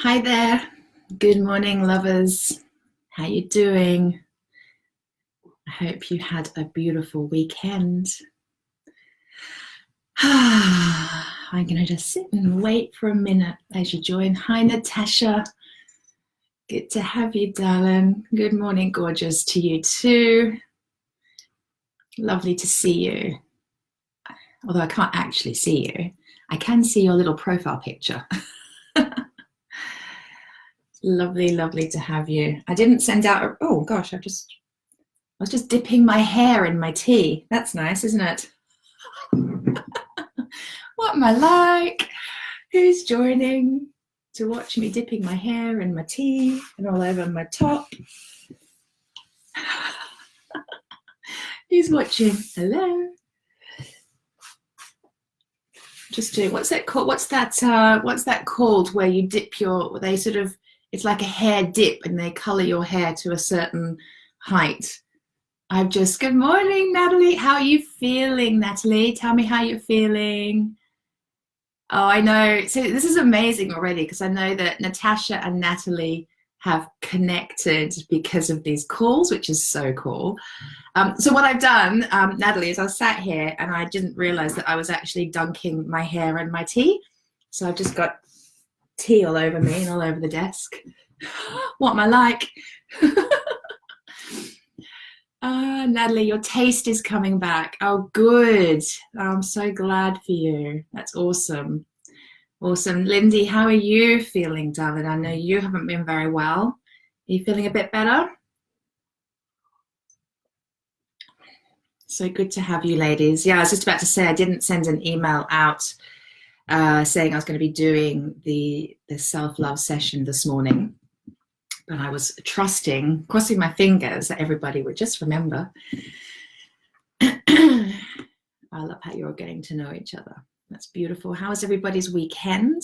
Hi there. Good morning, lovers. How you doing? I hope you had a beautiful weekend. I'm going to just sit and wait for a minute as you join. Hi, Natasha. Good to have you, darling. Good morning, gorgeous, to you too. Lovely to see you. Although I can't actually see you. I can see your little profile picture. Lovely, lovely to have you. I didn't send out oh gosh, I was just dipping my hair in my tea. That's nice, isn't it? What am I like? Who's joining to watch me dipping my hair in my tea and all over my top? Who's watching? Hello. Just doing, what's that called? What's that called where you dip they sort of, it's like a hair dip and they color your hair to a certain height. Good morning, Natalie. How are you feeling, Natalie? Tell me how you're feeling. Oh, I know. So this is amazing already because I know that Natasha and Natalie have connected because of these calls, which is so cool. So what I've done, Natalie, is I sat here and I didn't realize that I was actually dunking my hair in my tea. So I've just got tea all over me and all over the desk. What am I like? Natalie, your taste is coming back. Oh, good. I'm so glad for you. That's awesome. Awesome. Lindy, how are you feeling, darling? I know you haven't been very well. Are you feeling a bit better? So good to have you, ladies. Yeah, I was just about to say I didn't send an email out saying I was going to be doing the self-love session this morning. But I was trusting, crossing my fingers that everybody would just remember. I love how you're getting to know each other. That's beautiful. How was everybody's weekend?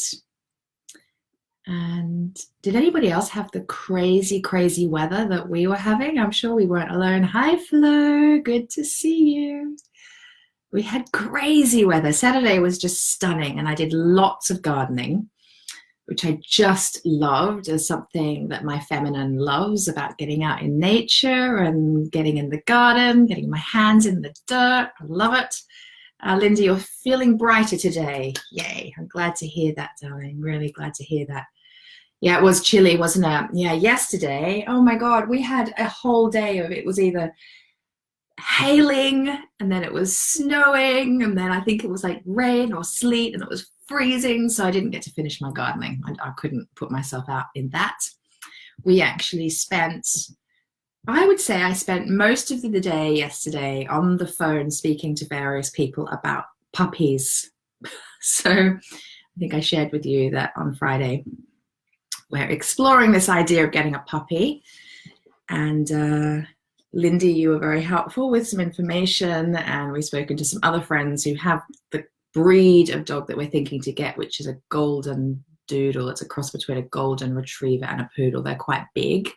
And did anybody else have the crazy, crazy weather that we were having? I'm sure we weren't alone. Hi, Flo. Good to see you. We had crazy weather. Saturday was just stunning, and I did lots of gardening, which I just loved as something that my feminine loves, about getting out in nature and getting in the garden, getting my hands in the dirt. I love it. Linda, you're feeling brighter today. Yay. I'm glad to hear that, darling. Really glad to hear that. Yeah, it was chilly, wasn't it? Yeah, yesterday, oh my God, we had a whole day of it was either hailing and then it was snowing and then I think it was like rain or sleet and it was freezing, so I didn't get to finish my gardening. I couldn't put myself out in that. We actually I would say I spent most of the day yesterday on the phone speaking to various people about puppies. So I think I shared with you that on Friday we're exploring this idea of getting a puppy, and Lindy, you were very helpful with some information, and we've spoken to some other friends who have the breed of dog that we're thinking to get, which is a golden doodle. It's a cross between a golden retriever and a poodle. They're quite big.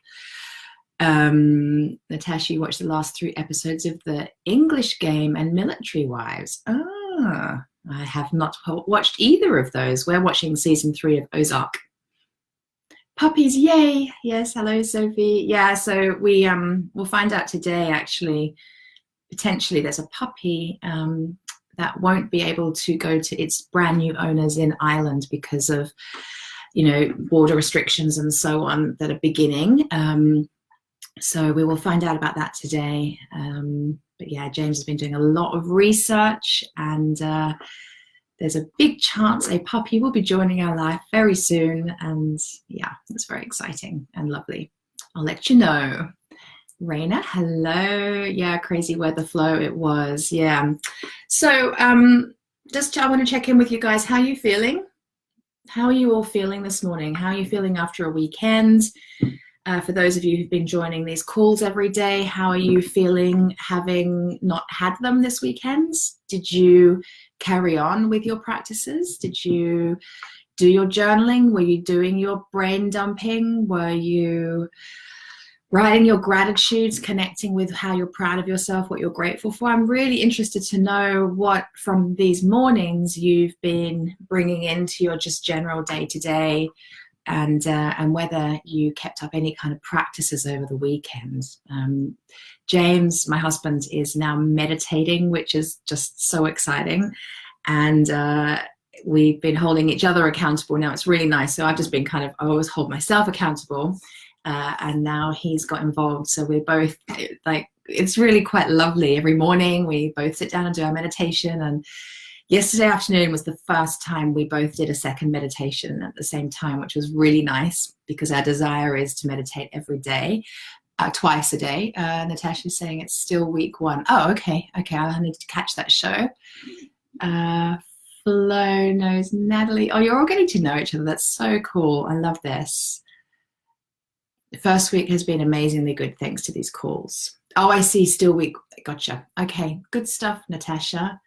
Natasha, you watched the last 3 episodes of The English Game and Military Wives. I have not watched either of those. We're watching season 3 of Ozark. Puppies, yay. Yes, hello, Sophie. Yeah, so we'll find out today, actually. Potentially there's a puppy that won't be able to go to its brand new owners in Ireland because of, border restrictions and so on that are beginning. So we will find out about that today. But yeah, James has been doing a lot of research, and there's a big chance a puppy will be joining our life very soon. And yeah, it's very exciting and lovely. I'll let you know. Raina, hello. Yeah, crazy weather flow it was. Yeah. So I want to check in with you guys. How are you feeling? How are you all feeling this morning? How are you feeling after a weekend? For those of you who've been joining these calls every day, how are you feeling having not had them this weekend? Did you carry on with your practices? Did you do your journaling? Were you doing your brain dumping? Were you writing your gratitudes, connecting with how you're proud of yourself, what you're grateful for? I'm really interested to know what from these mornings you've been bringing into your just general day-to-day and whether you kept up any kind of practices over the weekend. James, my husband, is now meditating, which is just so exciting. And we've been holding each other accountable. Now it's really nice. So I've just been I always hold myself accountable. And now he's got involved. So we're both it's really quite lovely. Every morning we both sit down and do our meditation. And yesterday afternoon was the first time we both did a second meditation at the same time, which was really nice because our desire is to meditate every day, twice a day. Natasha's saying it's still week 1. Oh, okay. I need to catch that show. Flo knows Natalie. Oh, you're all getting to know each other. That's so cool. I love this. The first week has been amazingly good thanks to these calls. Oh, I see. Still week. Gotcha. Okay. Good stuff, Natasha.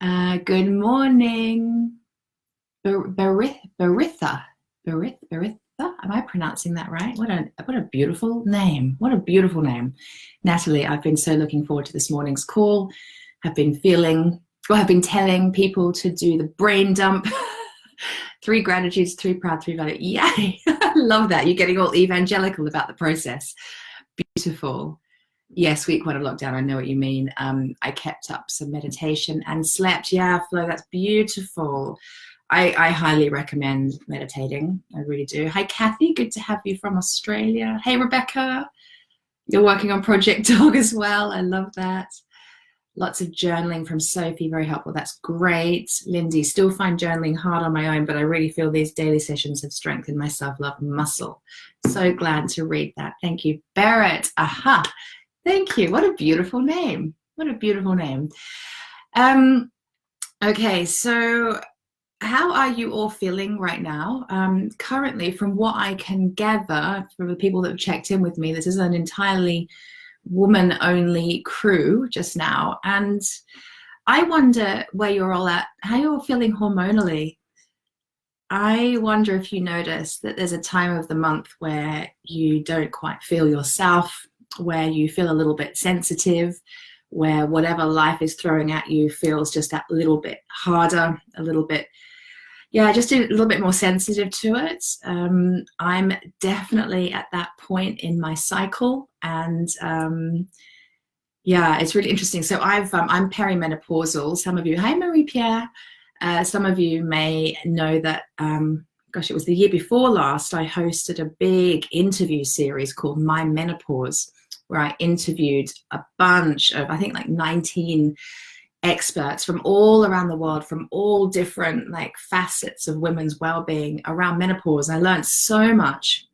Good morning. Baritha. Am I pronouncing that right? What a beautiful name. What a beautiful name. Natalie, I've been so looking forward to this morning's call. Have been telling people to do the brain dump. 3 gratitudes, 3 proud, 3 value. Yay! I love that. You're getting all evangelical about the process. Beautiful. Yes, week 1 of lockdown. I know what you mean. I kept up some meditation and slept. Yeah, Flo, that's beautiful. I highly recommend meditating. I really do. Hi, Kathy. Good to have you from Australia. Hey, Rebecca. You're working on Project Dog as well. I love that. Lots of journaling from Sophie, very helpful. That's great. Lindy, still find journaling hard on my own, but I really feel these daily sessions have strengthened my self-love muscle. So glad to read that. Thank you. Barrett, aha. Thank you. What a beautiful name. What a beautiful name. Okay, so how are you all feeling right now? Currently, from what I can gather from the people that have checked in with me, this is an entirely woman-only crew just now, and I wonder where you're all at, how you're feeling hormonally. I wonder if you notice that there's a time of the month where you don't quite feel yourself, where you feel a little bit sensitive, where whatever life is throwing at you feels just that little bit harder, a little bit, just a little bit more sensitive to it. I'm definitely at that point in my cycle, and it's really interesting. So I'm perimenopausal. Some of you, hi Marie-Pierre, some of you may know that, it was the year before last, I hosted a big interview series called My Menopause, where I interviewed a bunch of, I think 19 experts from all around the world, from all different facets of women's well-being around menopause. I learned so much,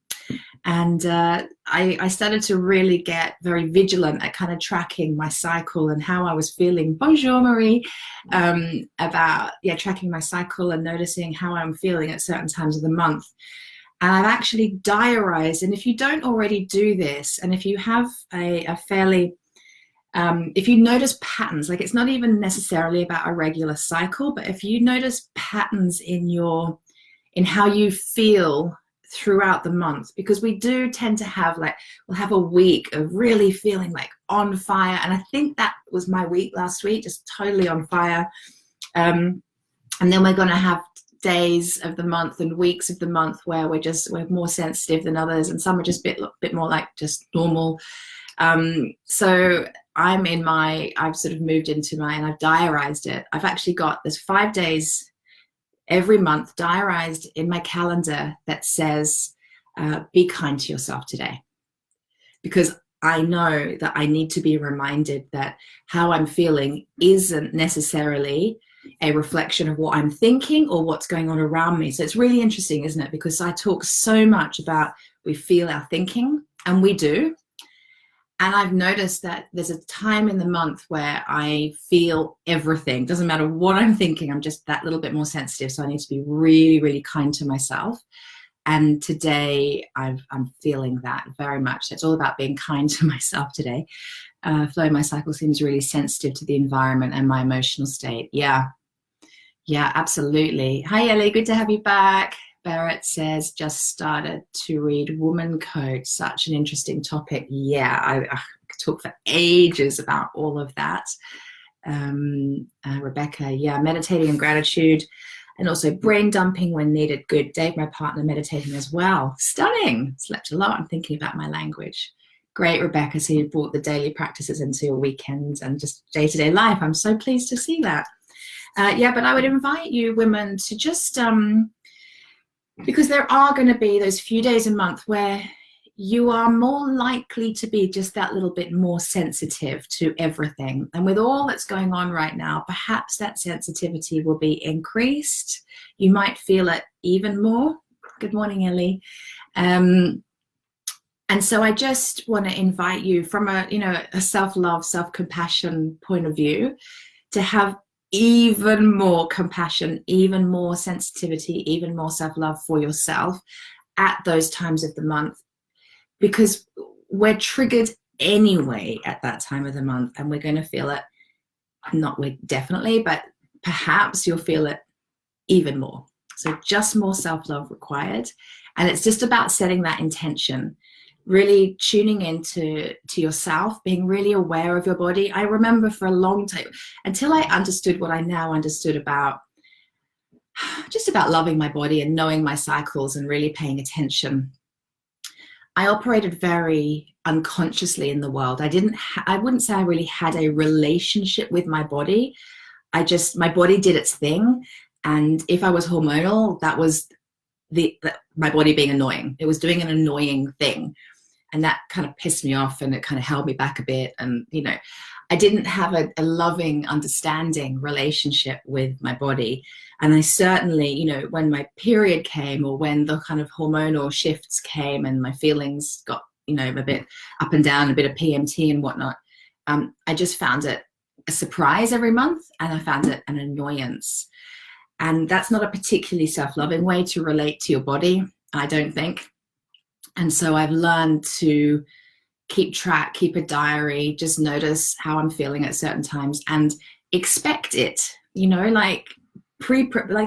and I started to really get very vigilant at kind of tracking my cycle and how I was feeling. Bonjour, Marie. About tracking my cycle and noticing how I'm feeling at certain times of the month. And I've actually diarized, and if you don't already do this, and if you have a fairly if you notice patterns, it's not even necessarily about a regular cycle, but if you notice patterns in how you feel throughout the month, because we do tend to have we'll have a week of really feeling on fire, and I think that was my week last week, just totally on fire, and then we're going to have days of the month and weeks of the month where we're more sensitive than others, and some are just a bit more just normal. So I've sort of moved into and I've diarized it. I've actually there's 5 days every month diarized in my calendar that says, be kind to yourself today. Because I know that I need to be reminded that how I'm feeling isn't necessarily a reflection of what I'm thinking or what's going on around me. So it's really interesting, isn't it? Because I talk so much about we feel our thinking, and we do. And I've noticed that there's a time in the month where I feel everything. Doesn't matter what I'm thinking, I'm just that little bit more sensitive. So I need to be really, really kind to myself. And today I'm feeling that very much. So it's all about being kind to myself today. Flo, my cycle seems really sensitive to the environment and my emotional state. Yeah, absolutely. Hi, Ellie. Good to have you back. Barrett says, just started to read Woman Code. Such an interesting topic. Yeah, I could talk for ages about all of that. Rebecca, meditating and gratitude. and also brain dumping when needed. Good. Dave, my partner, meditating as well. Stunning. Slept a lot. I'm thinking about my language. Great, Rebecca. So you brought the daily practices into your weekends and just day-to-day life. I'm so pleased to see that. Yeah, but I would invite you women to just, because there are going to be those few days a month where you are more likely to be just that little bit more sensitive to everything. And with all that's going on right now, perhaps that sensitivity will be increased. You might feel it even more. Good morning, Ellie. And so I just want to invite you from a self-love, self-compassion point of view to have even more compassion, even more sensitivity, even more self-love for yourself at those times of the month, because we're triggered anyway at that time of the month, and we're going to feel it. Not we definitely, but perhaps you'll feel it even more. So just more self-love required. And it's just about setting that intention, really tuning into yourself, being really aware of your body. I remember for a long time, until I understood what I now understood about just about loving my body and knowing my cycles and really paying attention, I operated very unconsciously in the world. I wouldn't say I really had a relationship with my body. My body did its thing. And if I was hormonal, that was my body being annoying. It was doing an annoying thing. And that kind of pissed me off, and it kind of held me back a bit. And, I didn't have a loving, understanding relationship with my body. And I certainly, when my period came, or when the kind of hormonal shifts came and my feelings got, a bit up and down, a bit of PMT and whatnot, I just found it a surprise every month, and I found it an annoyance. And that's not a particularly self-loving way to relate to your body, I don't think. And so I've learned to keep track, keep a diary, just notice how I'm feeling at certain times and expect it, like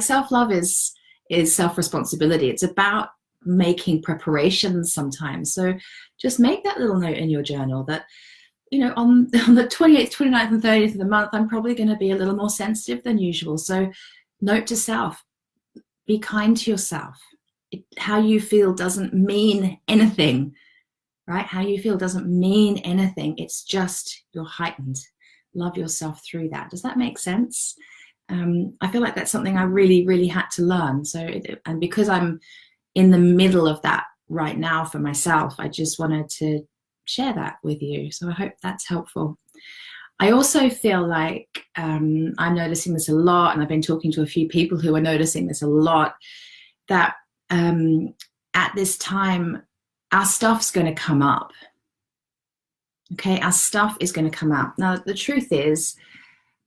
self-love is self-responsibility. It's about making preparations sometimes. So just make that little note in your journal that, on the 28th, 29th and 30th of the month, I'm probably going to be a little more sensitive than usual. So note to self, be kind to yourself. How you feel doesn't mean anything, right? How you feel doesn't mean anything. It's just you're heightened. Love yourself through that. Does that make sense? I feel like that's something I really, really had to learn. And because I'm in the middle of that right now for myself, I just wanted to share that with you. So I hope that's helpful. I also feel like I'm noticing this a lot, and I've been talking to a few people who are noticing this a lot, that at this time, our stuff's going to come up. Okay, our stuff is going to come up. Now, the truth is,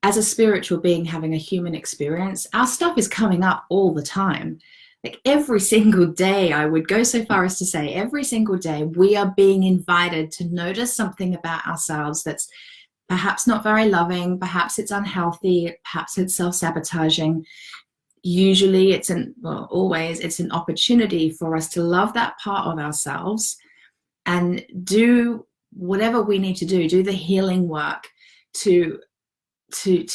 as a spiritual being having a human experience, our stuff is coming up all the time. Like every single day, I would go so far as to say every single day, we are being invited to notice something about ourselves that's perhaps not very loving, perhaps it's unhealthy, perhaps it's self-sabotaging. Usually always it's an opportunity for us to love that part of ourselves and do whatever we need to do the healing work to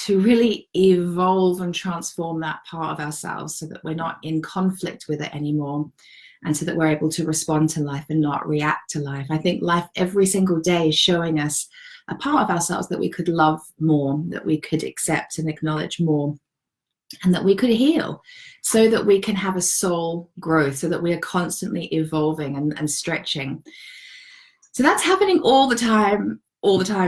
really evolve and transform that part of ourselves so that we're not in conflict with it anymore, and so that we're able to respond to life and not react to life. I think life every single day is showing us a part of ourselves that we could love more, that we could accept and acknowledge more, and that we could heal, so that we can have a soul growth, so that we are constantly evolving and stretching. So that's happening all the time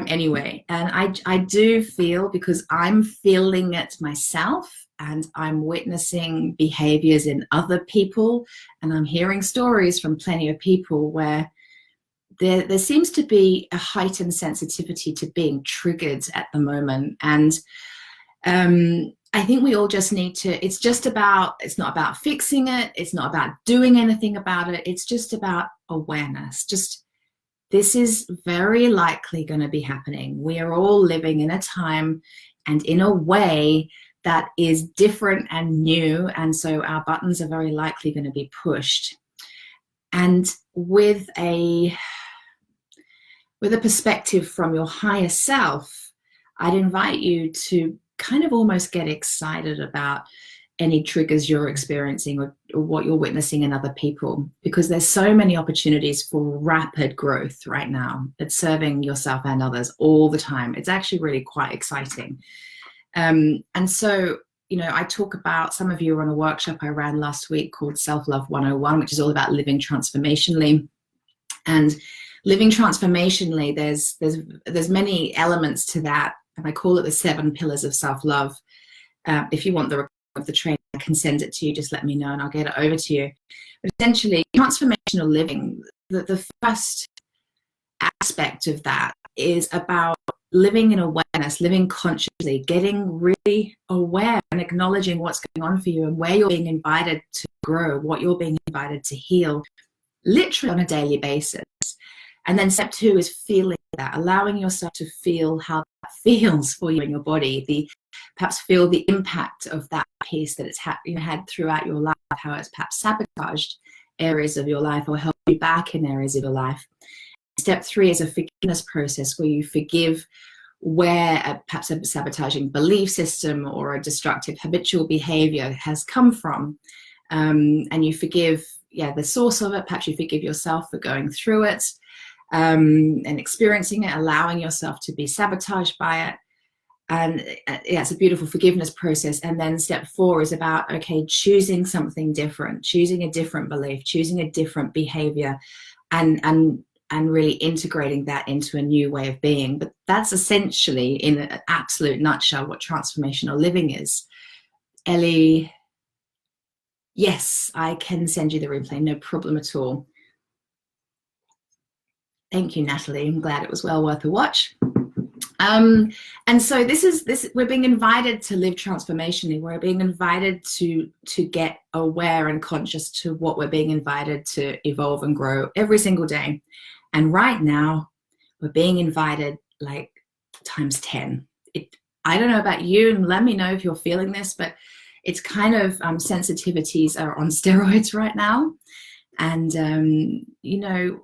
anyway. And I do feel, because I'm feeling it myself, and I'm witnessing behaviors in other people, and I'm hearing stories from plenty of people where there seems to be a heightened sensitivity to being triggered at the moment. And I think we all just need to, it's not about fixing it. It's not about doing anything about it. It's just about awareness. This is very likely going to be happening. We are all living in a time and in a way that is different and new. And so our buttons are very likely going to be pushed. And with a perspective from your higher self, I'd invite you to kind of almost get excited about any triggers you're experiencing or what you're witnessing in other people, because there's so many opportunities for rapid growth right now. It's serving yourself and others all the time. It's actually really quite exciting. And so, you know, I talk about, some of you were on a workshop I ran last week called Self-Love 101, which is all about living transformationally. And living transformationally, there's many elements to that. And I call it the 7 pillars of self-love. If you want the of the training, I can send it to you. Just let me know and I'll get it over to you. But essentially, transformational living, the first aspect of that is about living in awareness, living consciously, getting really aware and acknowledging what's going on for you and where you're being invited to grow, what you're being invited to heal, literally on a daily basis. And then step 2 is feeling that, allowing yourself to feel how that feels for you in your body, perhaps feel the impact of that piece that it's had throughout your life, how it's perhaps sabotaged areas of your life or held you back in areas of your life. Step 3 is a forgiveness process where you forgive where perhaps a sabotaging belief system or a destructive habitual behavior has come from. And you forgive, the source of it. Perhaps you forgive yourself for going through it and experiencing it, allowing yourself to be sabotaged by it. And it's a beautiful forgiveness process. And then step 4 is about, okay, choosing something different, choosing a different belief, choosing a different behavior, and really integrating that into a new way of being. But that's essentially, in an absolute nutshell, what transformational living is. Ellie, yes, I can send you the replay, no problem at all. Thank you, Natalie. I'm glad it was well worth a watch. And so this we're being invited to live transformationally. We're being invited to get aware and conscious to what we're being invited to evolve and grow every single day. And right now, we're being invited like times 10. I don't know about you, and let me know if you're feeling this, but it's kind of sensitivities are on steroids right now. And, you know,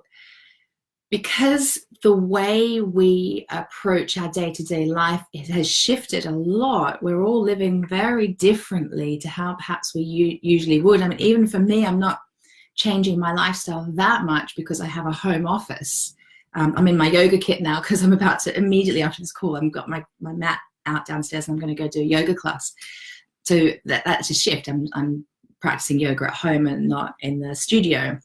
because the way we approach our day-to-day life, it has shifted a lot. We're all living very differently to how perhaps we usually would. I mean, even for me, I'm not changing my lifestyle that much because I have a home office. I'm in my yoga kit now because I'm about to, immediately after this call, I've got my mat out downstairs and I'm going to go do a yoga class. So that's a shift. I'm practicing yoga at home and not in the studio.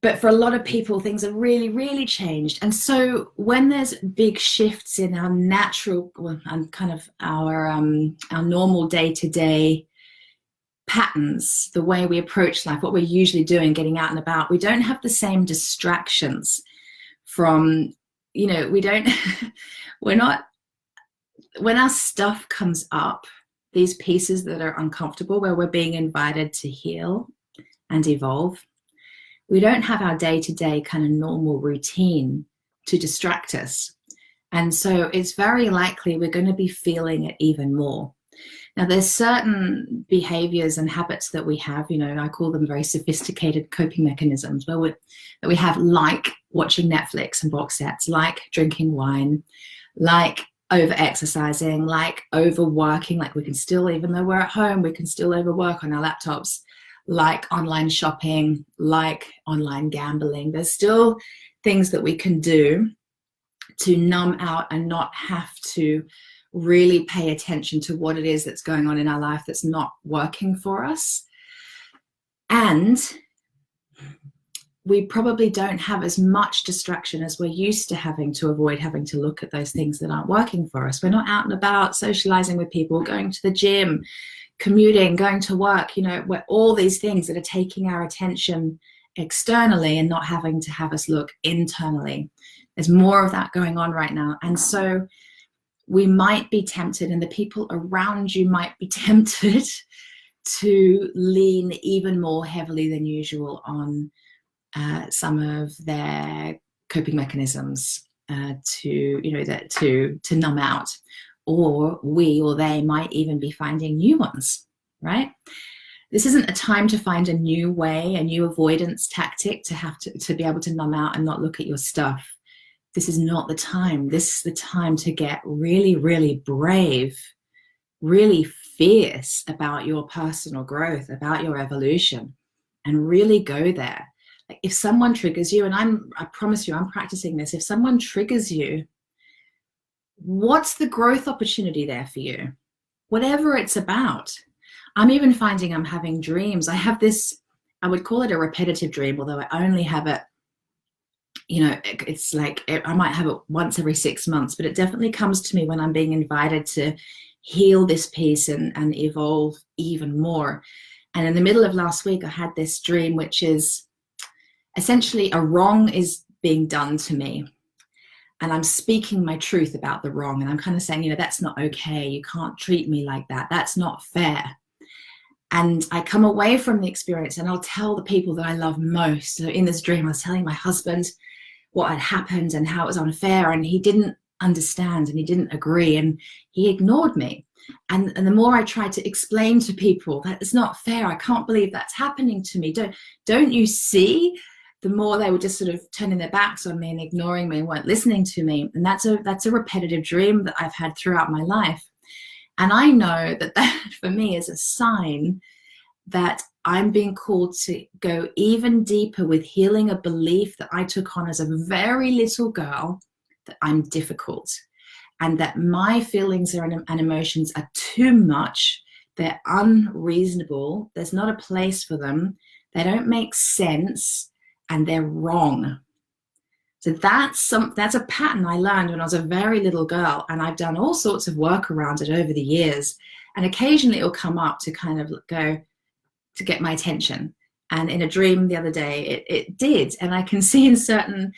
But for a lot of people, things have really, really changed. And so when there's big shifts in our natural, and kind of our normal day-to-day patterns, the way we approach life, what we're usually doing, getting out and about, we don't have the same distractions from, you know, we're not, when our stuff comes up, these pieces that are uncomfortable, where we're being invited to heal and evolve, we don't have our day-to-day kind of normal routine to distract us. And so it's very likely we're going to be feeling it even more. Now, there's certain behaviors and habits that we have, you know, and I call them very sophisticated coping mechanisms, that we have, like watching Netflix and box sets, like drinking wine, like over-exercising, like overworking, like we can still, even though we're at home, we can still overwork on our laptops, like online shopping, like online gambling. There's still things that we can do to numb out and not have to really pay attention to what it is that's going on in our life that's not working for us. And we probably don't have as much distraction as we're used to having, to avoid having to look at those things that aren't working for us. We're not out and about socializing with people, going to the gym, commuting, going to work, you know, we're all these things that are taking our attention externally and not having to have us look internally. There's more of that going on right now. And so we might be tempted, and the people around you might be tempted to lean even more heavily than usual on some of their coping mechanisms to numb out. Or we or they might even be finding new ones, right? This isn't a time to find a new way, a new avoidance tactic to have to be able to numb out and not look at your stuff. This is not the time. This is the time to get really, really brave really fierce about your personal growth, about your evolution, and really go there. Like if someone triggers you, and I promise you, I'm practicing this. If someone triggers you, what's the growth opportunity there for you? Whatever it's about. I'm even finding I'm having dreams. I have this, I would call it a repetitive dream, although I only have it, it's like I might have it once every 6 months, but it definitely comes to me when I'm being invited to heal this piece and evolve even more. And in the middle of last week, I had this dream, which is essentially a wrong is being done to me. And I'm speaking my truth about the wrong. And I'm kind of saying, that's not okay. You can't treat me like that. That's not fair. And I come away from the experience and I'll tell the people that I love most. So in this dream, I was telling my husband what had happened and how it was unfair. And he didn't understand and he didn't agree and he ignored me. And the more I tried to explain to people that it's not fair, I can't believe that's happening to me. Don't you see? The more they were just sort of turning their backs on me and ignoring me and weren't listening to me. And that's a repetitive dream that I've had throughout my life. And I know that for me is a sign that I'm being called to go even deeper with healing a belief that I took on as a very little girl, that I'm difficult and that my feelings and emotions are too much. They're unreasonable. There's not a place for them. They don't make sense and they're wrong. So that's a pattern I learned when I was a very little girl, and I've done all sorts of work around it over the years. And occasionally it'll come up to kind of go to get my attention. And in a dream the other day, it did. And I can see in certain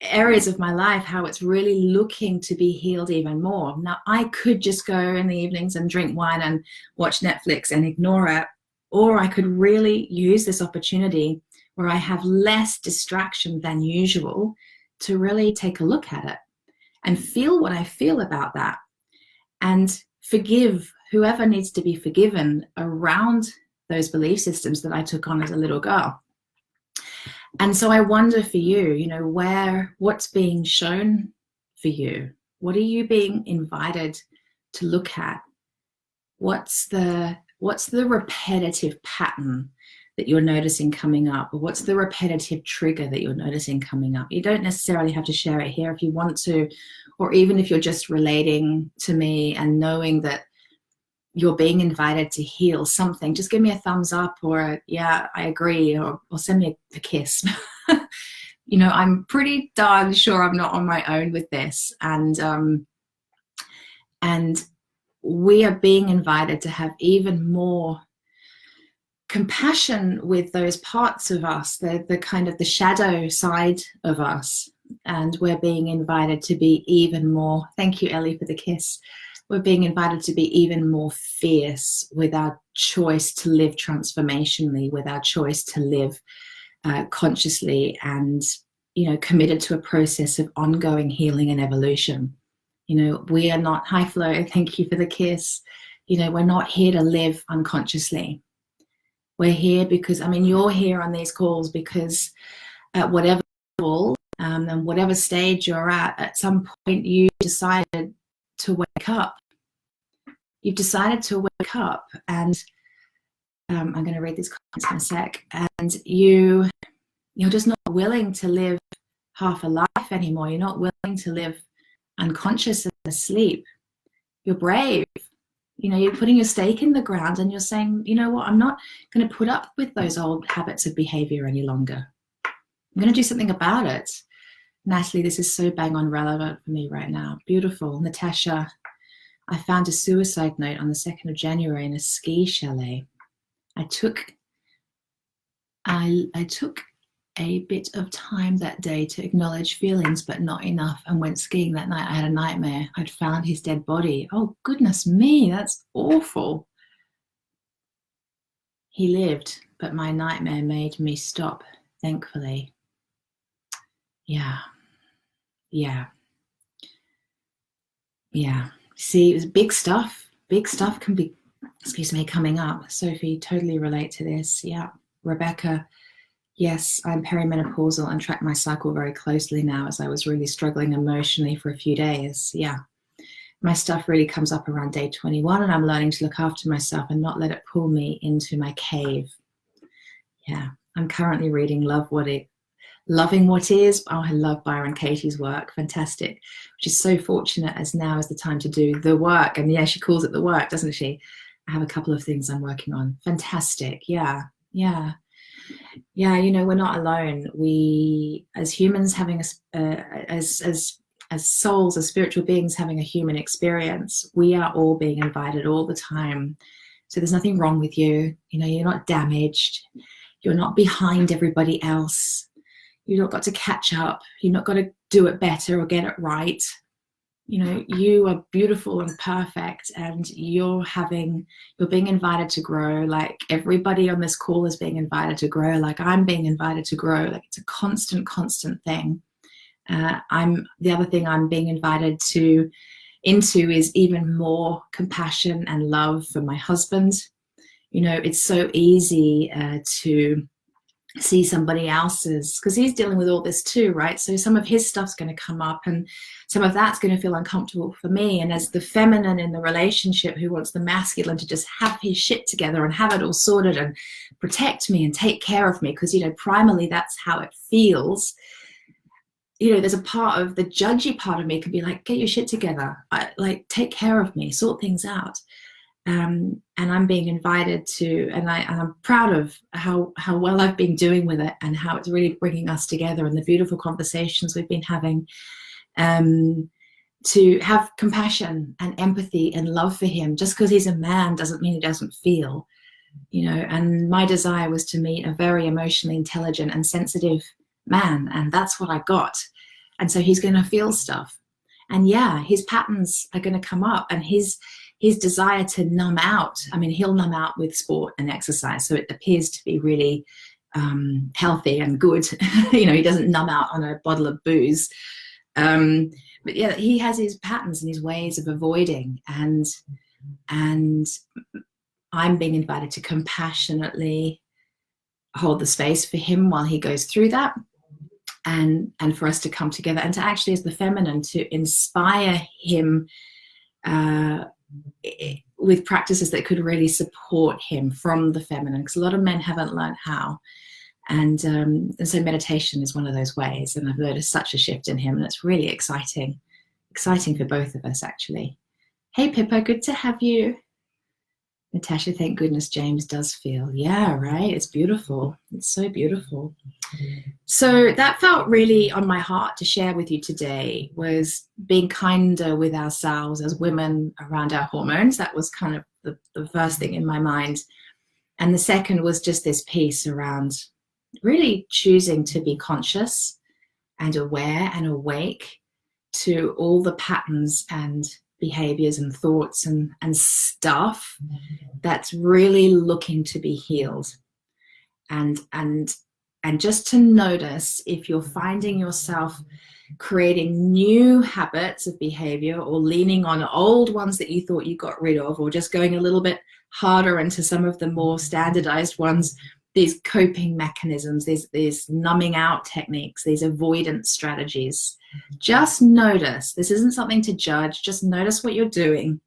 areas of my life how it's really looking to be healed even more. Now, I could just go in the evenings and drink wine and watch Netflix and ignore it, or I could really use this opportunity where I have less distraction than usual to really take a look at it and feel what I feel about that and forgive whoever needs to be forgiven around those belief systems that I took on as a little girl. And so I wonder for you, what's being shown for you? What are you being invited to look at? What's the repetitive pattern that you're noticing coming up? Or what's the repetitive trigger that you're noticing coming up? You don't necessarily have to share it here if you want to, or even if you're just relating to me and knowing that you're being invited to heal something, just give me a thumbs up or yeah, I agree, or send me a kiss. I'm pretty darn sure I'm not on my own with this. And we are being invited to have even more compassion with those parts of us, the kind of the shadow side of us. And we're being invited to be even more, thank you, Ellie, for the kiss. We're being invited to be even more fierce with our choice to live transformationally, with our choice to live consciously and, committed to a process of ongoing healing and evolution. We are not, hi Flo, thank you for the kiss. We're not here to live unconsciously. We're here because, you're here on these calls because at whatever level and whatever stage you're at some point you decided to wake up. You've decided to wake up, and I'm going to read these comments in a sec. And you're just not willing to live half a life anymore. You're not willing to live unconscious and asleep. You're brave. You're putting your stake in the ground and you're saying, you know what, I'm not going to put up with those old habits of behavior any longer. I'm going to do something about it. Natalie, this is so bang on relevant for me right now. Beautiful. Natasha, I found a suicide note on the 2nd of January in a ski chalet. I took a bit of time that day to acknowledge feelings, but not enough, and went skiing that night. I had a nightmare. I'd found his dead body. Oh, goodness me, that's awful. He lived, but my nightmare made me stop, thankfully. Yeah. See, it was big stuff. Big stuff can be, coming up. Sophie, totally relate to this. Yeah. Rebecca, yes, I'm perimenopausal and track my cycle very closely now as I was really struggling emotionally for a few days. Yeah. my stuff really comes up around day 21, and I'm learning to look after myself and not let it pull me into my cave. Yeah, I'm currently reading Loving What Is. Oh, I love Byron Katie's work. Fantastic. Which is so fortunate, as now is the time to do the work. And yeah, she calls it the work, doesn't she? I have a couple of things I'm working on. Fantastic. Yeah. We're not alone. We, as humans, having as souls, as spiritual beings having a human experience, we are all being invited all the time. So there's nothing wrong with you. You're not damaged. You're not behind everybody else. You've not got to catch up. You've not got to do it better or get it right. You are beautiful and perfect, and you're being invited to grow. Like everybody on this call is being invited to grow. Like I'm being invited to grow. Like it's a constant thing. The other thing I'm being invited into is even more compassion and love for my husband. It's so easy to see somebody else's, because he's dealing with all this too, right? So some of his stuff's going to come up, and some of that's going to feel uncomfortable for me. And as the feminine in the relationship who wants the masculine to just have his shit together and have it all sorted and protect me and take care of me, because primarily that's how it feels. There's a part of the judgy part of me could be like, get your shit together, take care of me, sort things out. And I'm being invited to, and I'm proud of how well I've been doing with it, and how it's really bringing us together, and the beautiful conversations we've been having, to have compassion and empathy and love for him. Just because he's a man doesn't mean he doesn't feel, and my desire was to meet a very emotionally intelligent and sensitive man, and that's what I got. And so he's going to feel stuff, and yeah, his patterns are going to come up, and his desire to numb out. I mean, he'll numb out with sport and exercise, so it appears to be really healthy and good. He doesn't numb out on a bottle of booze, but yeah, he has his patterns and his ways of avoiding, and I'm being invited to compassionately hold the space for him while he goes through that, and for us to come together, and to actually, as the feminine, to inspire him with practices that could really support him from the feminine, because a lot of men haven't learned how. And so meditation is one of those ways, and I've noticed such a shift in him, and it's really exciting for both of us, actually. Hey Pippa, good to have you. Natasha, thank goodness James does feel. Yeah, right, it's beautiful. It's so beautiful. So that felt really on my heart to share with you today, was being kinder with ourselves as women around our hormones. That was kind of the first thing in my mind. And the second was just this piece around really choosing to be conscious and aware and awake to all the patterns and behaviors and thoughts and stuff that's really looking to be healed. And just to notice if you're finding yourself creating new habits of behavior, or leaning on old ones that you thought you got rid of, or just going a little bit harder into some of the more standardized ones, these coping mechanisms, these numbing out techniques, these avoidance strategies. Just notice. This isn't something to judge. Just notice what you're doing.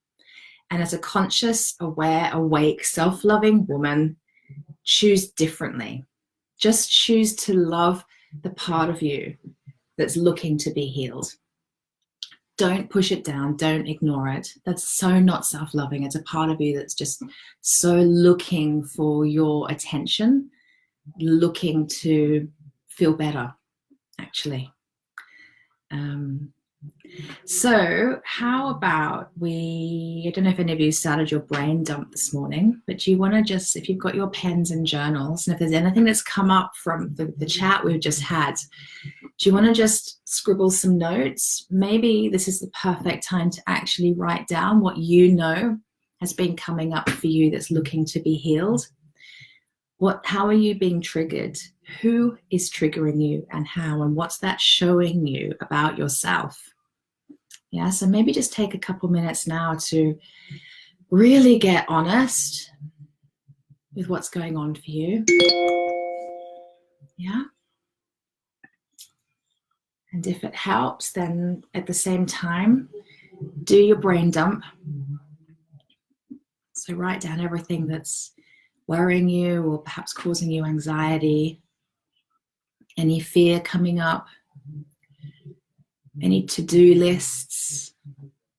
And as a conscious, aware, awake, self-loving woman, choose differently. Just choose to love the part of you that's looking to be healed. Don't push it down. Don't ignore it. That's so not self-loving. It's a part of you that's just so looking for your attention, looking to feel better, actually. So how about I don't know if any of you started your brain dump this morning, but do you want to just, if you've got your pens and journals, and if there's anything that's come up from the chat we've just had, do you want to just scribble some notes? Maybe this is the perfect time to actually write down what has been coming up for you that's looking to be healed. How are you being triggered? Who is triggering you, and how, and what's that showing you about yourself? Yeah, so maybe just take a couple minutes now to really get honest with what's going on for you. Yeah. And if it helps, then at the same time, Do your brain dump. So write down everything that's worrying you or perhaps causing you anxiety, any fear coming up, any to-do lists,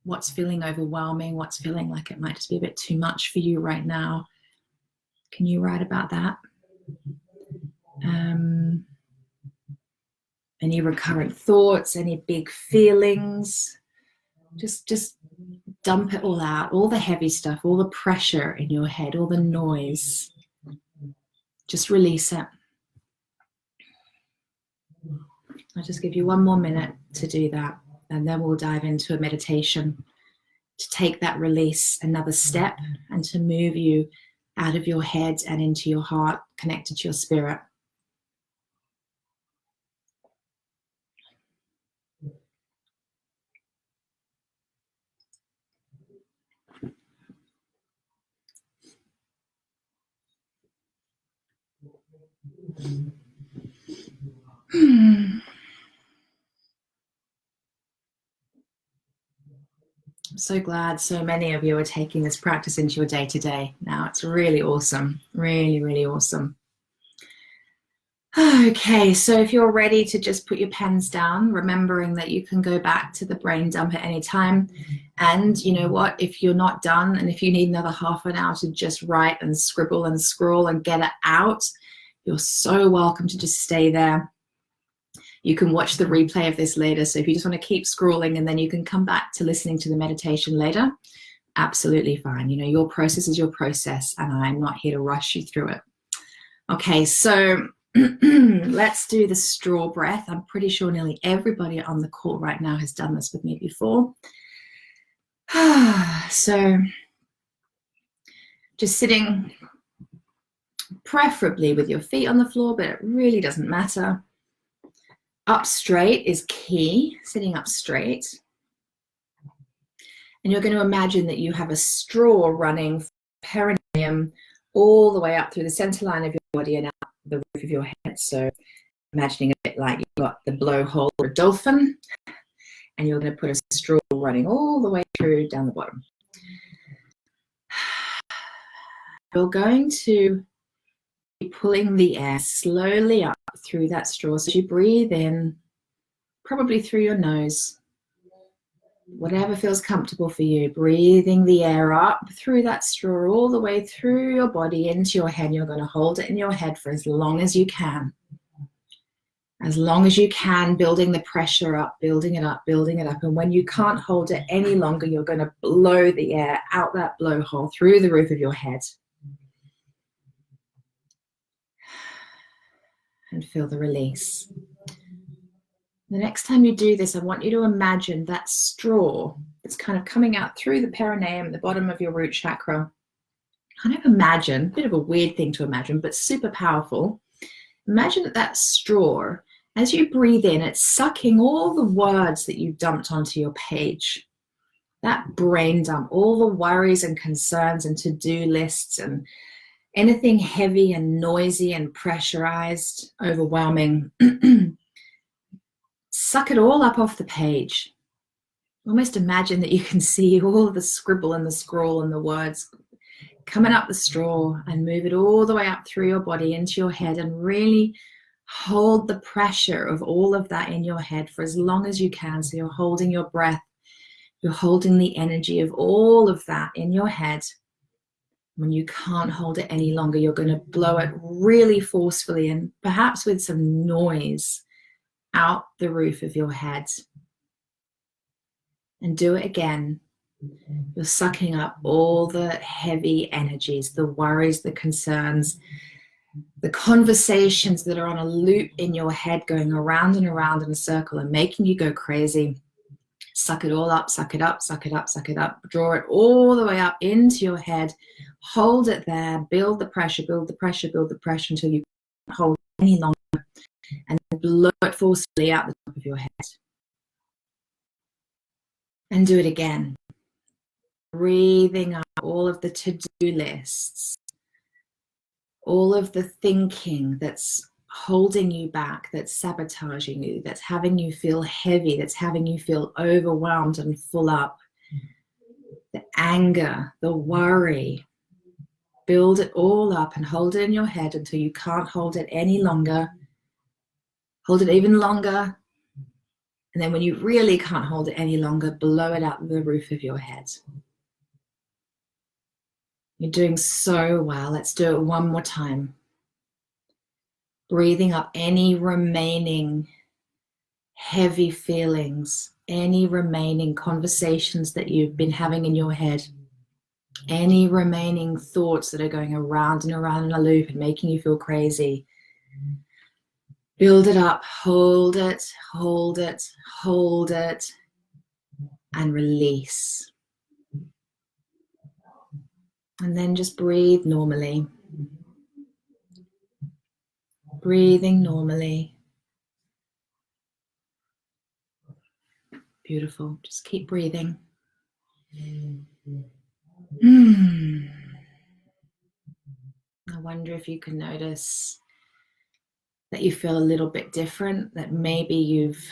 what's feeling overwhelming, what's feeling like it might just be a bit too much for you right now. Can you write about that? Any recurrent thoughts, any big feelings, just dump it all out, all the heavy stuff, all the pressure in your head, all the noise. Just release it. I'll just give you one more minute to do that, and then we'll dive into a meditation to take that release another step and to move you out of your head and into your heart, connected to your spirit. I'm so glad so many of you are taking this practice into your day-to-day now. It's really awesome. Really, really awesome. Okay, so if you're ready to just put your pens down, remembering that you can go back to the brain dump at any time. And you know what, if you're not done and if you need another half an hour to just write and scribble and scroll and get it out, you're so welcome to just stay there. You can watch the replay of this later. So if you just want to keep scrolling and then you can come back to listening to the meditation later, absolutely fine. You know, your process is your process and I'm not here to rush you through it. Okay, so let's do the straw breath. I'm pretty sure nearly everybody on the call right now has done this with me before. So just sitting preferably with your feet on the floor, but it really doesn't matter. Up straight is key, sitting up straight. And you're going to imagine that you have a straw running perineum all the way up through the center line of your body and out the roof of your head. So imagining a bit like you've got the blowhole or a dolphin, and you're going to put a straw running all the way through down the bottom. You're going to be pulling the air slowly up through that straw. So you breathe in, probably through your nose, whatever feels comfortable for you, breathing the air up through that straw all the way through your body into your head. You're going to hold it in your head for as long as you can. As long as you can, building the pressure up, building it up, building it up. And when you can't hold it any longer, you're going to blow the air out that blowhole through the roof of your head. And feel the release. The next time you do this, I want you to imagine that straw that's kind of coming out through the perineum, the bottom of your root chakra. Kind of imagine, a bit of a weird thing to imagine, but super powerful. Imagine that straw, as you breathe in, it's sucking all the words that you dumped onto your page. That brain dump, all the worries and concerns and to-do lists and anything heavy and noisy and pressurized, overwhelming. Suck it all up off the page. Almost imagine that you can see all of the scribble and the scroll and the words coming up the straw, and move it all the way up through your body into your head, and really hold the pressure of all of that in your head for as long as you can. So you're holding your breath, you're holding the energy of all of that in your head. When you can't hold it any longer, you're going to blow it really forcefully and perhaps with some noise out the roof of your head. And do it again. You're sucking up all the heavy energies, the worries, the concerns, the conversations that are on a loop in your head, going around and around in a circle and making you go crazy. Suck it all up, suck it up, suck it up, suck it up. Draw it all the way up into your head. Hold it there. Build the pressure, build the pressure, build the pressure until you can't hold it any longer. And blow it forcefully out the top of your head. And do it again. Breathing up all of the to-do lists, all of the thinking that's holding you back, that's sabotaging you, that's having you feel heavy, that's having you feel overwhelmed and full up. the anger, the worry. Build it all up and hold it in your head until you can't hold it any longer. Hold it even longer. And then when you really can't hold it any longer, blow it out the roof of your head. You're doing so well. Let's do it one more time. Breathing up any remaining heavy feelings, any remaining conversations that you've been having in your head, any remaining thoughts that are going around and around in a loop and making you feel crazy. Build it up, hold it, hold it, hold it, and release. And then just breathe normally. Breathing normally. Beautiful. Just keep breathing. I wonder if you can notice that you feel a little bit different, that maybe you've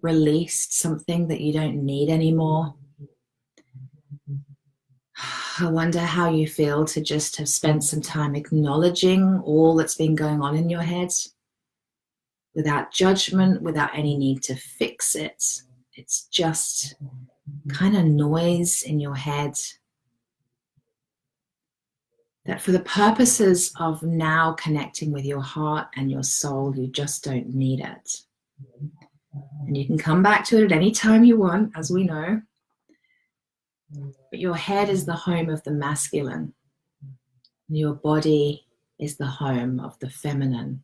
released something that you don't need anymore. I wonder how you feel to just have spent some time acknowledging all that's been going on in your head without judgment, without any need to fix it. It's just kind of noise in your head that for the purposes of now connecting with your heart and your soul, you just don't need it. And you can come back to it at any time you want, as we know. But your head is the home of the masculine. Your body is the home of the feminine.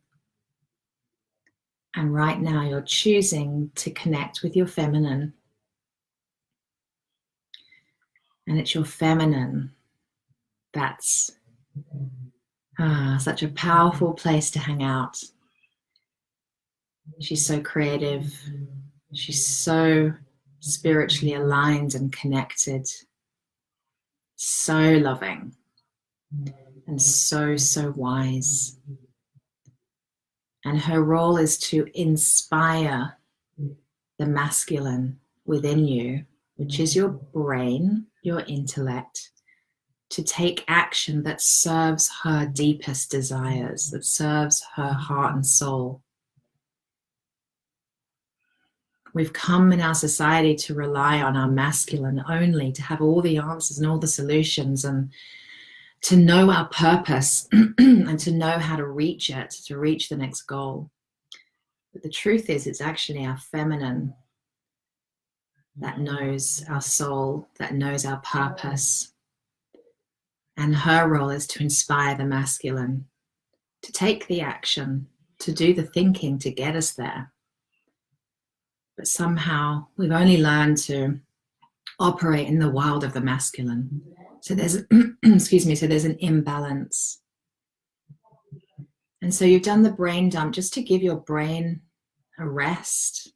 And right now you're choosing to connect with your feminine. And it's your feminine that's such a powerful place to hang out. She's so creative. She's so spiritually aligned and connected. So loving. And so, so wise. And her role is to inspire the masculine within you, which is your brain, your intellect, to take action that serves her deepest desires, that serves her heart and soul. We've come in our society to rely on our masculine only, to have all the answers and all the solutions, and to know our purpose and to know how to reach it, to reach the next goal. But the truth is, it's actually our feminine that knows our soul, that knows our purpose. And her role is to inspire the masculine, to take the action, to do the thinking to get us there. But somehow we've only learned to operate in the world of the masculine. So there's, so there's an imbalance. And so you've done the brain dump just to give your brain a rest,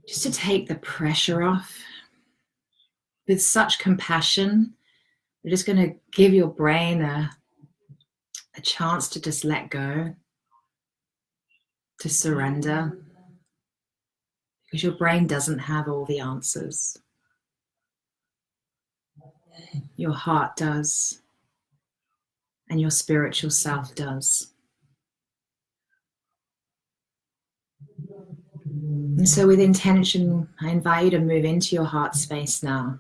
just to take the pressure off. With such compassion, you're just going to give your brain a chance to just let go, to surrender, because your brain doesn't have all the answers. Your heart does, and your spiritual self does. And so with intention, I invite you to move into your heart space now.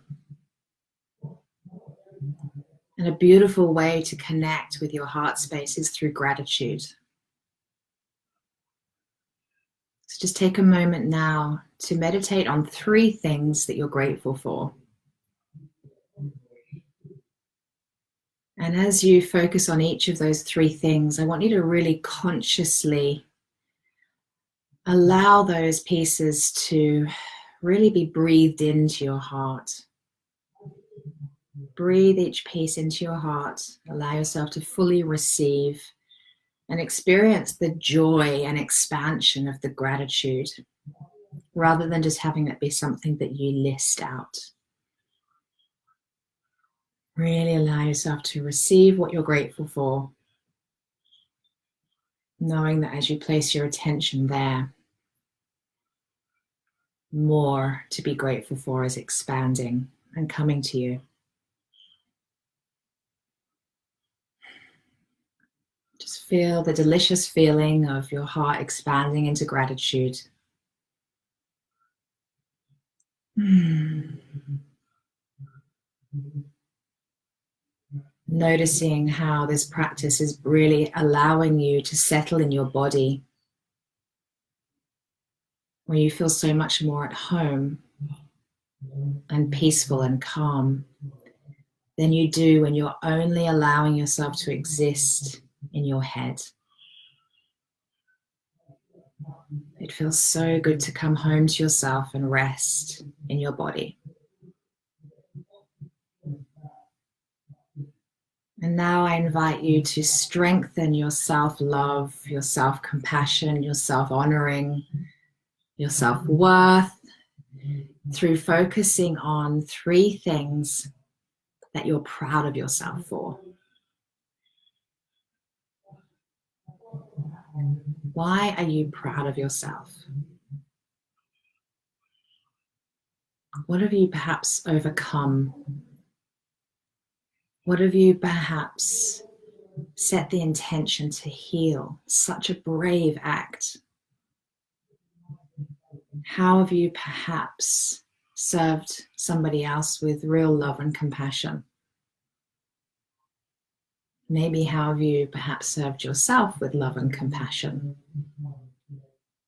And a beautiful way to connect with your heart space is through gratitude. So just take a moment now to meditate on 3 things that you're grateful for. And as you focus on each of those 3 things, I want you to really consciously allow those pieces to really be breathed into your heart. Breathe each piece into your heart. Allow yourself to fully receive and experience the joy and expansion of the gratitude, rather than just having it be something that you list out. Really allow yourself to receive what you're grateful for, knowing that as you place your attention there, more to be grateful for is expanding and coming to you. Just feel the delicious feeling of your heart expanding into gratitude. Noticing how this practice is really allowing you to settle in your body, where you feel so much more at home and peaceful and calm than you do when you're only allowing yourself to exist in your head. It feels so good to come home to yourself and rest in your body. And now I invite you to strengthen your self-love, your self-compassion, your self-honoring, your self-worth through focusing on 3 things that you're proud of yourself for. Why are you proud of yourself? What have you perhaps overcome? What have you perhaps set the intention to heal? Such a brave act. How have you perhaps served somebody else with real love and compassion? Maybe how have you perhaps served yourself with love and compassion?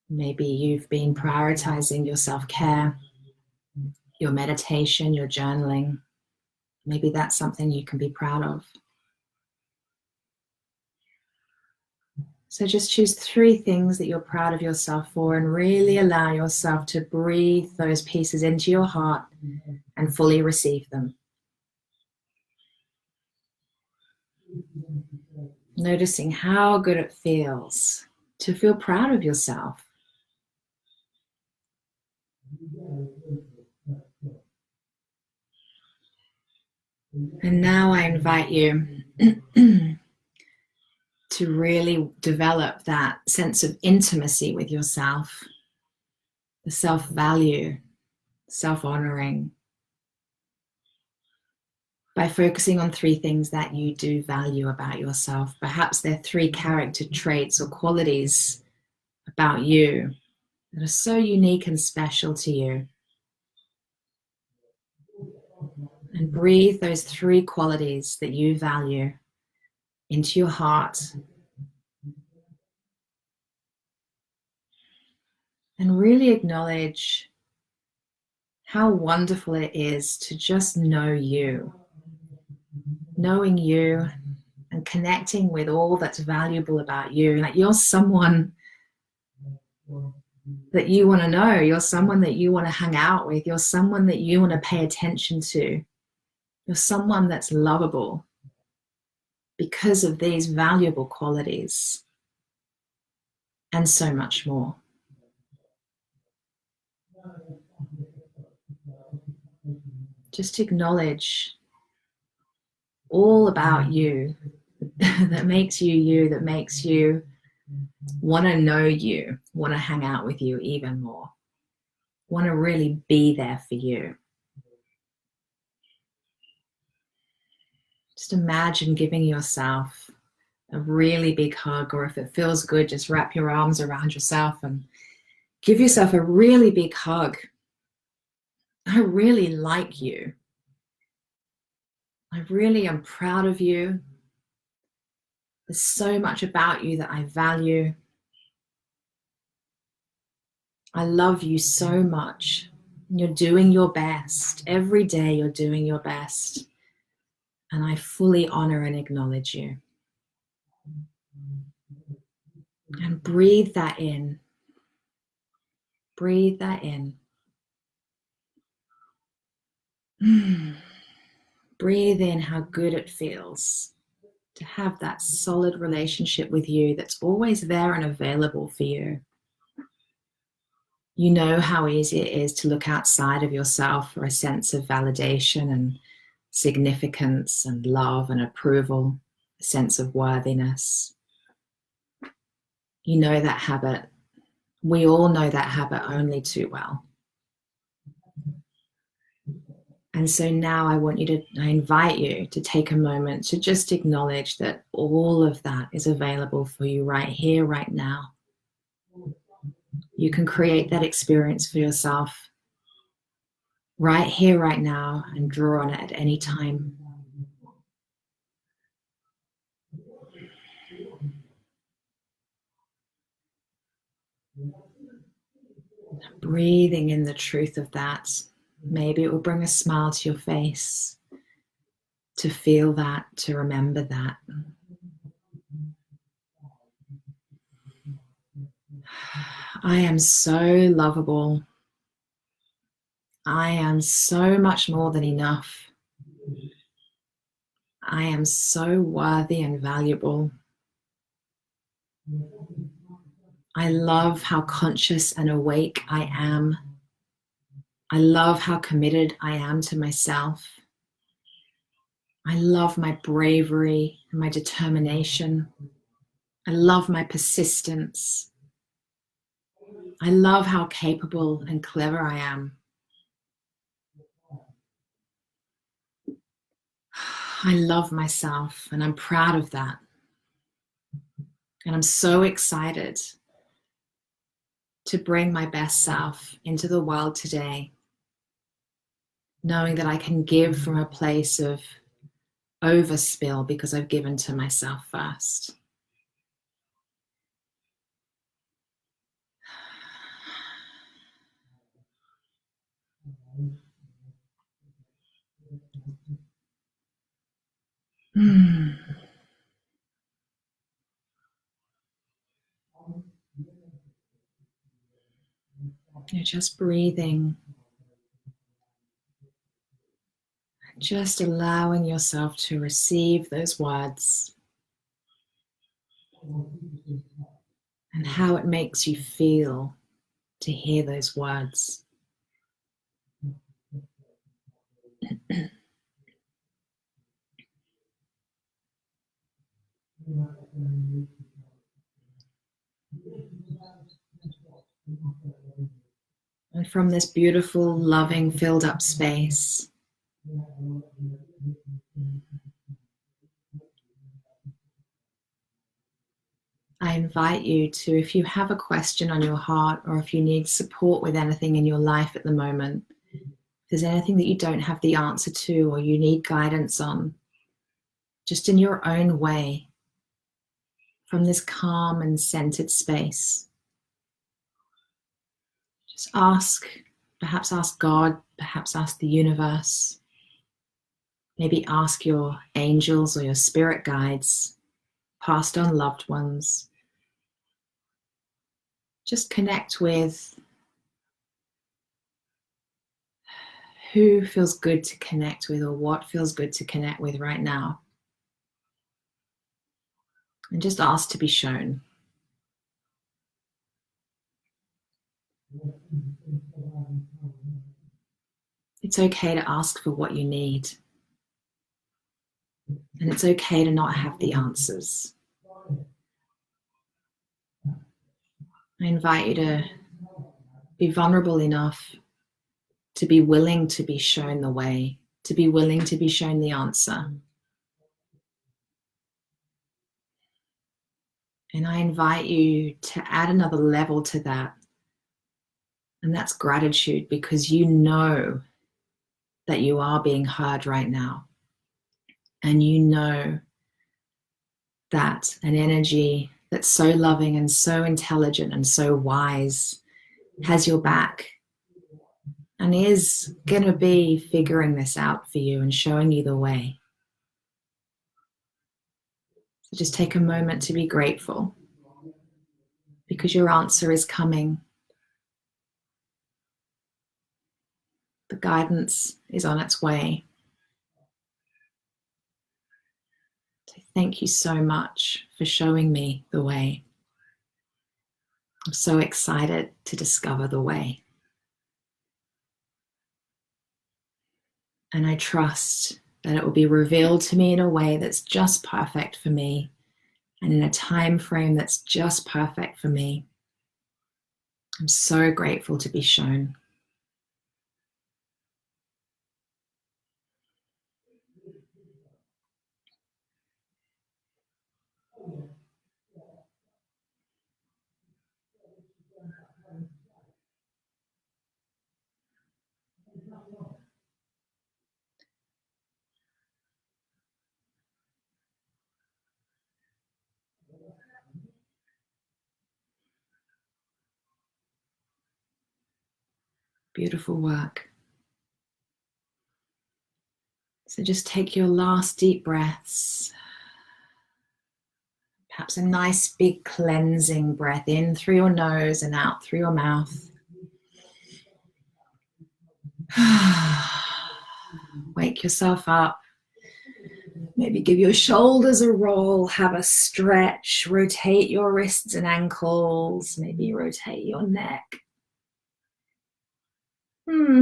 Maybe you've been prioritizing your self-care, your meditation, your journaling. Maybe that's something you can be proud of. So just choose 3 things that you're proud of yourself for and really allow yourself to breathe those pieces into your heart and fully receive them. Noticing how good it feels to feel proud of yourself. And now I invite you to really develop that sense of intimacy with yourself, the self-value, self-honoring, by focusing on 3 things that you do value about yourself. Perhaps they're 3 character traits or qualities about you that are so unique and special to you. And breathe those 3 qualities that you value into your heart. And really acknowledge how wonderful it is to just know you. Knowing you and connecting with all that's valuable about you. Like you're someone that you want to know. You're someone that you want to hang out with. You're someone that you want to pay attention to. You're someone that's lovable because of these valuable qualities and so much more. Just acknowledge all about you that makes you you, that makes you want to know you, want to hang out with you even more, want to really be there for you. Just imagine giving yourself a really big hug, or if it feels good, just wrap your arms around yourself and give yourself a really big hug. I really like you. I really am proud of you. There's so much about you that I value. I love you so much. You're doing your best. Every day you're doing your best. And I fully honor and acknowledge you. And breathe that in. Breathe that in. Breathe in how good it feels to have that solid relationship with you that's always there and available for you. You know how easy it is to look outside of yourself for a sense of validation and significance and love and approval, a sense of worthiness. You know that habit. We all know that habit only too well. And so now I invite you to take a moment to just acknowledge that all of that is available for you right here, right now. You can create that experience for yourself right here, right now, and draw on it at any time. Breathing in the truth of that. Maybe it will bring a smile to your face to feel that, to remember that. I am so lovable. I am so much more than enough. I am so worthy and valuable. I love how conscious and awake I am. I love how committed I am to myself. I love my bravery and my determination. I love my persistence. I love how capable and clever I am. I love myself and I'm proud of that. And I'm so excited to bring my best self into the world today, knowing that I can give from a place of overspill because I've given to myself first. You're just breathing, just allowing yourself to receive those words and how it makes you feel to hear those words. And from this beautiful, loving, filled up space, I invite you to, if you have a question on your heart or if you need support with anything in your life at the moment, if there's anything that you don't have the answer to or you need guidance on, just in your own way, from this calm and centered space, just ask, perhaps ask God, perhaps ask the universe, maybe ask your angels or your spirit guides, passed on loved ones. Just connect with who feels good to connect with or what feels good to connect with right now. And just ask to be shown. It's okay to ask for what you need. And it's okay to not have the answers. I invite you to be vulnerable enough to be willing to be shown the way, to be willing to be shown the answer. And I invite you to add another level to that. And that's gratitude, because you know that you are being heard right now. And you know that an energy that's so loving and so intelligent and so wise has your back and is going to be figuring this out for you and showing you the way. So just take a moment to be grateful, because your answer is coming. The guidance is on its way. So thank you so much for showing me the way. I'm so excited to discover the way. And I trust that it will be revealed to me in a way that's just perfect for me and in a time frame that's just perfect for me. I'm so grateful to be shown. Beautiful work. So just take your last deep breaths. Perhaps a nice big cleansing breath in through your nose and out through your mouth. Wake yourself up. Maybe give your shoulders a roll, have a stretch, rotate your wrists and ankles, maybe rotate your neck.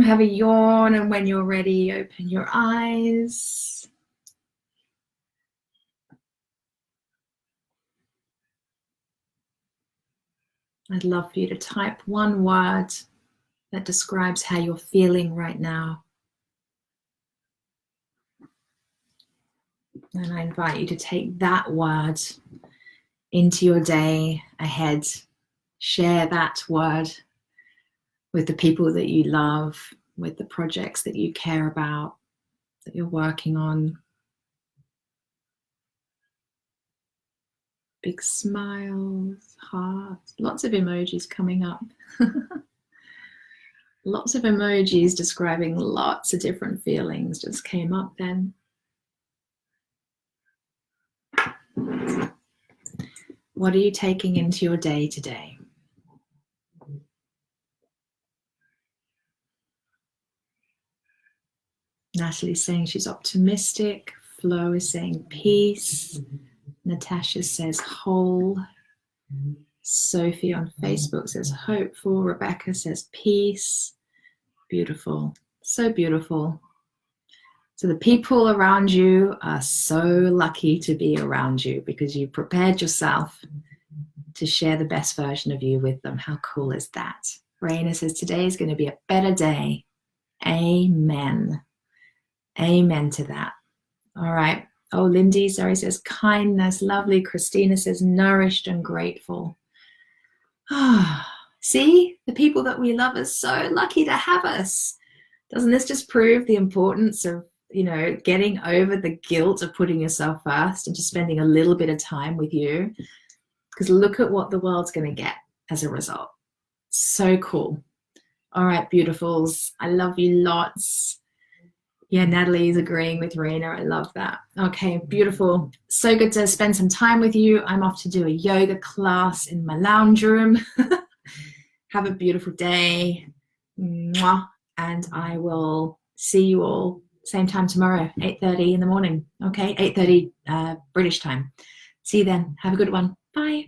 Have a yawn, and when you're ready, open your eyes. I'd love for you to type one word that describes how you're feeling right now. And I invite you to take that word into your day ahead. Share that word with the people that you love, with the projects that you care about, that you're working on. Big smiles, hearts, lots of emojis coming up. Lots of emojis describing lots of different feelings just came up then. What are you taking into your day today? Natalie's saying she's optimistic. Flo is saying peace. Natasha says whole. Sophie on Facebook says hopeful. Rebecca says peace. Beautiful. So beautiful. So the people around you are so lucky to be around you because you prepared yourself to share the best version of you with them. How cool is that? Raina says today is going to be a better day. Amen. Amen to that. All right. Oh, Lindy, sorry, says kindness. Lovely. Christina says nourished and grateful. See, the people that we love are so lucky to have us. Doesn't this just prove the importance of, getting over the guilt of putting yourself first and just spending a little bit of time with you? Because look at what the world's going to get as a result. So cool. All right, beautifuls. I love you lots. Yeah, Natalie's agreeing with Raina. I love that. Okay, beautiful. So good to spend some time with you. I'm off to do a yoga class in my lounge room. Have a beautiful day. Mwah. And I will see you all same time tomorrow, 8:30 in the morning. Okay, 8:30 British time. See you then. Have a good one. Bye.